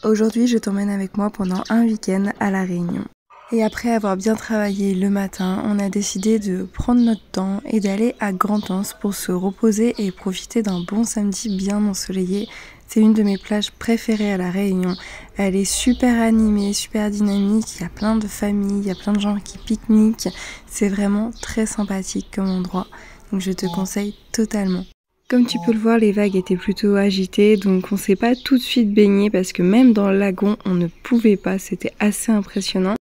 Aujourd'hui, je t'emmène avec moi pendant un week-end à La Réunion. Et après avoir bien travaillé le matin, on a décidé de prendre notre temps et d'aller à Grand-Anse pour se reposer et profiter d'un bon samedi bien ensoleillé. C'est une de mes plages préférées à La Réunion. Elle est super animée, super dynamique, il y a plein de familles, il y a plein de gens qui pique-niquent. C'est vraiment très sympathique comme endroit, donc je te conseille totalement. Comme tu peux le voir, les vagues étaient plutôt agitées, donc on s'est pas tout de suite baigné parce que même dans le lagon, on ne pouvait pas, c'était assez impressionnant.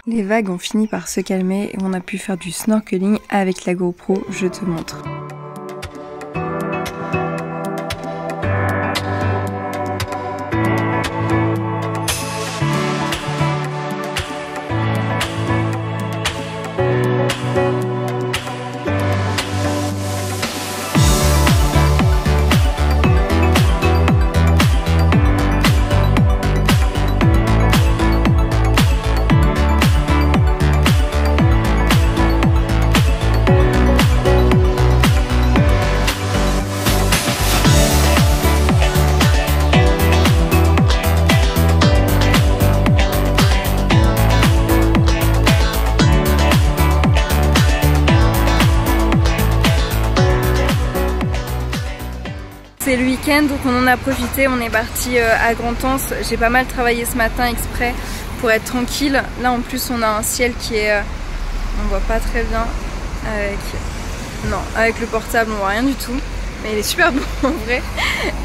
Les vagues ont fini par se calmer et on a pu faire du snorkeling avec la GoPro, je te montre. C'est le week-end, donc on en a profité, on est parti à Grand-Anse. J'ai pas mal travaillé ce matin exprès pour être tranquille. Là en plus on a un ciel qui est... on voit pas très bien avec le portable, on voit rien du tout. Mais il est super beau en vrai.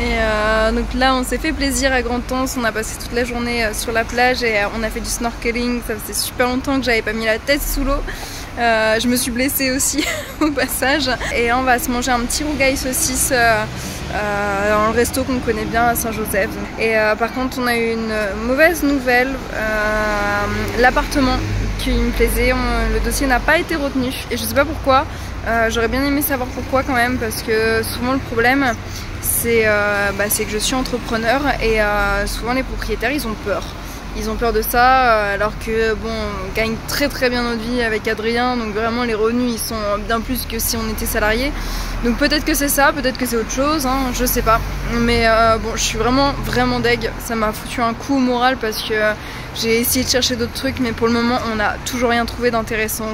Et donc là on s'est fait plaisir à Grand-Anse, on a passé toute la journée sur la plage et on a fait du snorkeling. Ça faisait super longtemps que j'avais pas mis la tête sous l'eau. Je me suis blessée aussi au passage. Et on va se manger un petit rougail saucisse dans le resto qu'on connaît bien à Saint-Joseph. Et par contre on a eu une mauvaise nouvelle, l'appartement qui me plaisait, le dossier n'a pas été retenu et je sais pas pourquoi. J'aurais bien aimé savoir pourquoi quand même, parce que souvent le problème c'est que je suis entrepreneur et souvent les propriétaires ils ont peur. Ils ont peur de ça, alors que bon, on gagne très bien notre vie avec Adrien, donc vraiment les revenus ils sont bien plus que si on était salarié. Donc peut-être que c'est ça, peut-être que c'est autre chose, hein, je sais pas. Mais bon, je suis vraiment deg. Ça m'a foutu un coup au moral parce que j'ai essayé de chercher d'autres trucs, mais pour le moment on n'a toujours rien trouvé d'intéressant.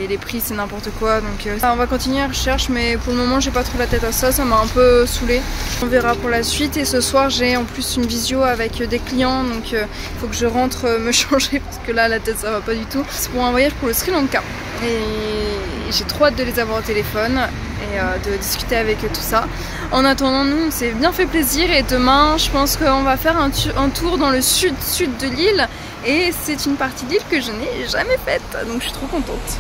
Les prix c'est n'importe quoi, donc on va continuer la recherche, mais pour le moment j'ai pas trop la tête à ça, ça m'a un peu saoulée. On verra pour la suite. Et ce soir j'ai en plus une visio avec des clients, donc il faut que je rentre me changer parce que là la tête ça va pas du tout. C'est pour un voyage pour le Sri Lanka et j'ai trop hâte de les avoir au téléphone et de discuter avec eux tout ça. En attendant, nous on s'est bien fait plaisir et demain je pense qu'on va faire un tour dans le sud de l'île et c'est une partie de l'île que je n'ai jamais faite, donc je suis trop contente.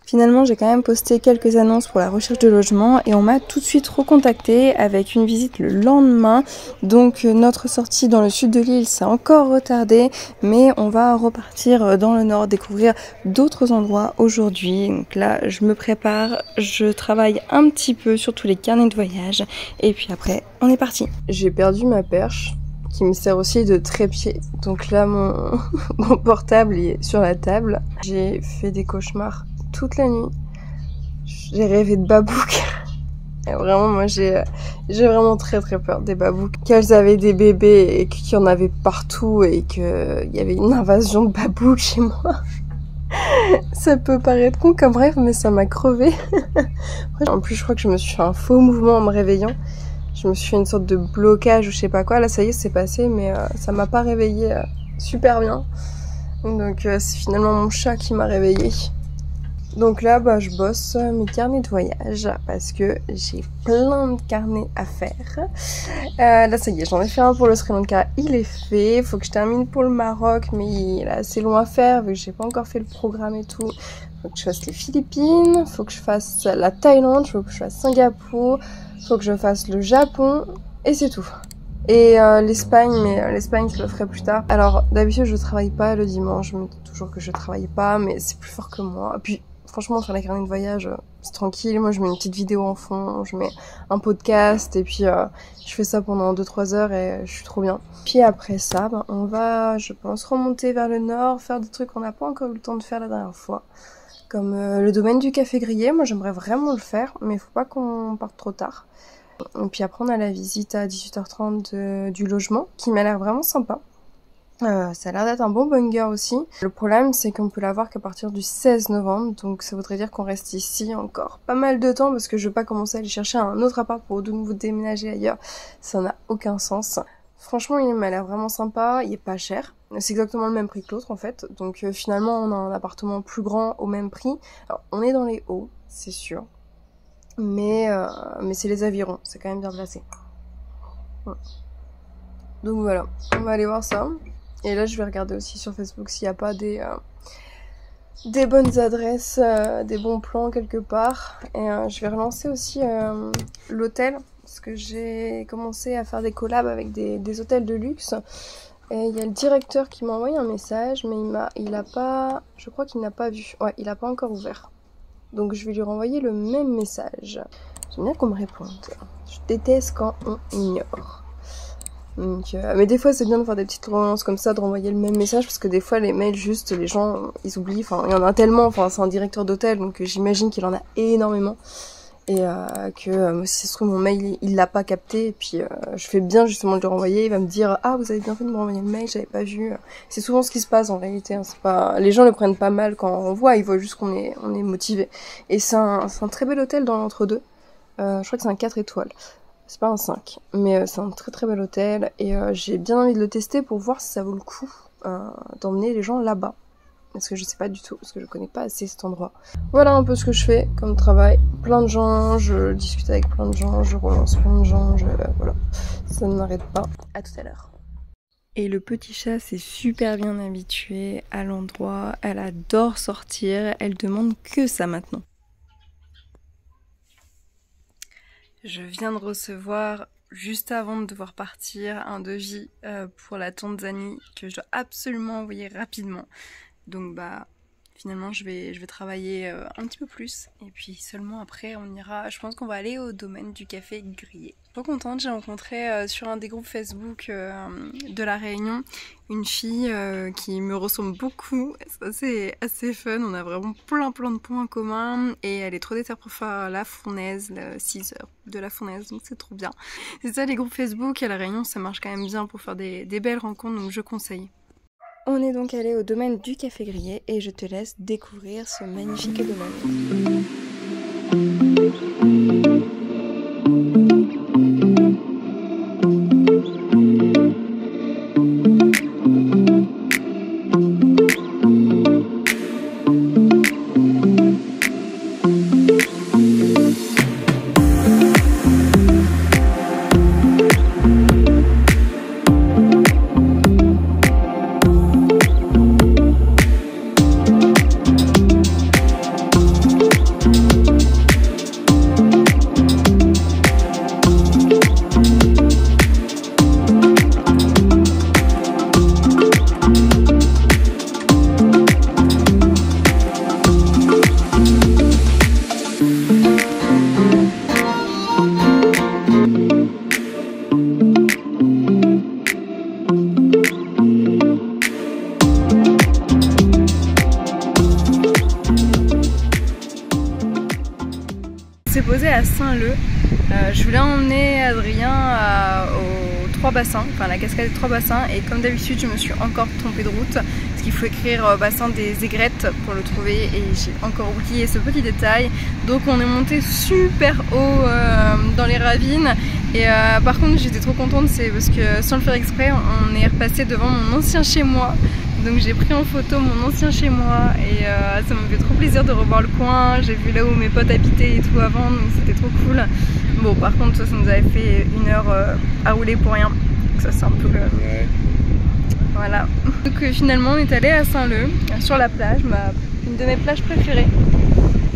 Finalement, j'ai quand même posté quelques annonces pour la recherche de logement et on m'a tout de suite recontacté avec une visite le lendemain. Donc notre sortie dans le sud de l'île s'est encore retardée, mais on va repartir dans le nord, découvrir d'autres endroits aujourd'hui. Donc là, je me prépare, je travaille un petit peu sur tous les carnets de voyage et puis après, on est parti. J'ai perdu ma perche qui me sert aussi de trépied. Donc là, mon portable est sur la table. J'ai fait des cauchemars toute la nuit. J'ai rêvé de babouques. Et vraiment, moi, j'ai vraiment très peur des babouques. Qu'elles avaient des bébés et qu'il y en avait partout et qu'il y avait une invasion de babouques chez moi. Ça peut paraître con comme rêve, mais ça m'a crevé. En plus, je crois que je me suis fait un faux mouvement en me réveillant. Je me suis fait une sorte de blocage ou je sais pas quoi. Là, ça y est, c'est passé, mais ça m'a pas réveillée super bien. Donc, c'est finalement mon chat qui m'a réveillée. Donc là, je bosse mes carnets de voyage parce que j'ai plein de carnets à faire. Là, ça y est, j'en ai fait un pour le Sri Lanka, il est fait. Faut que je termine pour le Maroc, mais il est assez long à faire vu que j'ai pas encore fait le programme et tout. Faut que je fasse les Philippines, faut que je fasse la Thaïlande, faut que je fasse Singapour, faut que je fasse le Japon et c'est tout. Et l'Espagne, mais l'Espagne je le ferai plus tard. Alors d'habitude je travaille pas le dimanche, je me dis toujours que je travaille pas, mais c'est plus fort que moi. Et puis franchement faire les carnets de voyage, c'est tranquille. Moi je mets une petite vidéo en fond, je mets un podcast et puis je fais ça pendant 2-3 heures et je suis trop bien. Puis après ça, on va, je pense, remonter vers le nord, faire des trucs qu'on n'a pas encore eu le temps de faire la dernière fois. Comme le domaine du café grillé, moi j'aimerais vraiment le faire, mais il faut pas qu'on parte trop tard. Et puis après on a la visite à 18h30 du logement, qui m'a l'air vraiment sympa. Ça a l'air d'être un bon banger aussi. Le problème c'est qu'on peut l'avoir qu'à partir du 16 novembre, donc ça voudrait dire qu'on reste ici encore pas mal de temps, parce que je veux pas commencer à aller chercher un autre appart pour de nouveau déménager ailleurs, ça n'a aucun sens. Franchement il m'a l'air vraiment sympa, il est pas cher, c'est exactement le même prix que l'autre en fait, donc finalement on a un appartement plus grand au même prix. Alors on est dans les hauts, c'est sûr, mais c'est les avirons, c'est quand même bien placé. Donc voilà, on va aller voir ça. Et là, je vais regarder aussi sur Facebook s'il n'y a pas des bonnes adresses, des bons plans quelque part. Et je vais relancer aussi l'hôtel, parce que j'ai commencé à faire des collabs avec des hôtels de luxe. Et il y a le directeur qui m'a envoyé un message, mais il a pas, je crois qu'il n'a pas vu. Ouais, il n'a pas encore ouvert. Donc je vais lui renvoyer le même message. J'aime bien qu'on me réponde. Je déteste quand on ignore. Donc, mais des fois c'est bien de faire des petites relances comme ça, de renvoyer le même message, parce que des fois les mails juste les gens ils oublient, enfin il y en a tellement, enfin c'est un directeur d'hôtel donc j'imagine qu'il en a énormément et que si ça se trouve mon mail il l'a pas capté et puis je fais bien justement de le renvoyer, il va me dire ah vous avez bien fait de me renvoyer le mail, j'avais pas vu. C'est souvent ce qui se passe en réalité, hein. C'est pas, les gens le prennent pas mal quand on voit, ils voient juste qu'on est motivé. Et c'est un très bel hôtel dans l'entre-deux, je crois que c'est un 4 étoiles. C'est pas un 5, mais c'est un très très bel hôtel et j'ai bien envie de le tester pour voir si ça vaut le coup d'emmener les gens là-bas. Parce que je sais pas du tout, parce que je connais pas assez cet endroit. Voilà un peu ce que je fais comme travail. Plein de gens, je discute avec plein de gens, je relance plein de gens, voilà. Ça ne m'arrête pas. À tout à l'heure. Et le petit chat s'est super bien habitué à l'endroit, elle adore sortir, elle demande que ça maintenant. Je viens de recevoir, juste avant de devoir partir, un devis pour la Tanzanie que je dois absolument envoyer rapidement. Donc finalement je vais travailler un petit peu plus et puis seulement après on ira, je pense qu'on va aller au domaine du café grillé. Trop contente, j'ai rencontré sur un des groupes Facebook de la Réunion une fille qui me ressemble beaucoup, c'est assez fun, on a vraiment plein de points en commun et elle est trop déterminée pour faire la fournaise, 6 heures de la fournaise, donc c'est trop bien. C'est ça, les groupes Facebook à la Réunion ça marche quand même bien pour faire des belles rencontres, donc je conseille. On est donc allé au domaine du café grillé et je te laisse découvrir ce magnifique domaine. Posé à Saint-Leu. Je voulais emmener Adrien aux 3 bassins, enfin la cascade des 3 bassins, et comme d'habitude je me suis encore trompée de route parce qu'il faut écrire bassin des Aigrettes pour le trouver et j'ai encore oublié ce petit détail. Donc on est monté super haut dans les ravines et par contre j'étais trop contente, c'est parce que sans le faire exprès on est repassé devant mon ancien chez moi. Donc j'ai pris en photo mon ancien chez moi et ça m'a fait trop plaisir de revoir le coin. J'ai vu là où mes potes habitaient et tout avant, donc c'était trop cool. Bon par contre ça nous avait fait 1 heure à rouler pour rien, donc ça c'est un peu voilà. Donc finalement on est allé à Saint-Leu, sur la plage, une de mes plages préférées.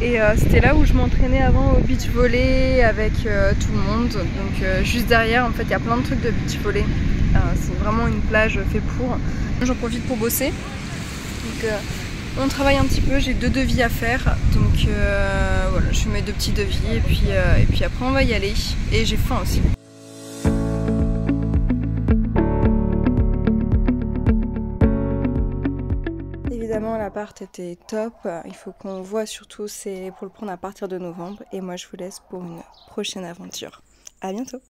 Et c'était là où je m'entraînais avant au beach volley avec tout le monde. Donc juste derrière en fait il y a plein de trucs de beach volley. C'est vraiment une plage faite pour. J'en profite pour bosser. Donc On travaille un petit peu, j'ai 2 devis à faire, donc voilà, je fais mes 2 petits devis et puis après on va y aller. Et j'ai faim aussi. Évidemment l'appart était top, il faut qu'on voit surtout, c'est pour le prendre à partir de novembre et moi je vous laisse pour une prochaine aventure. À bientôt!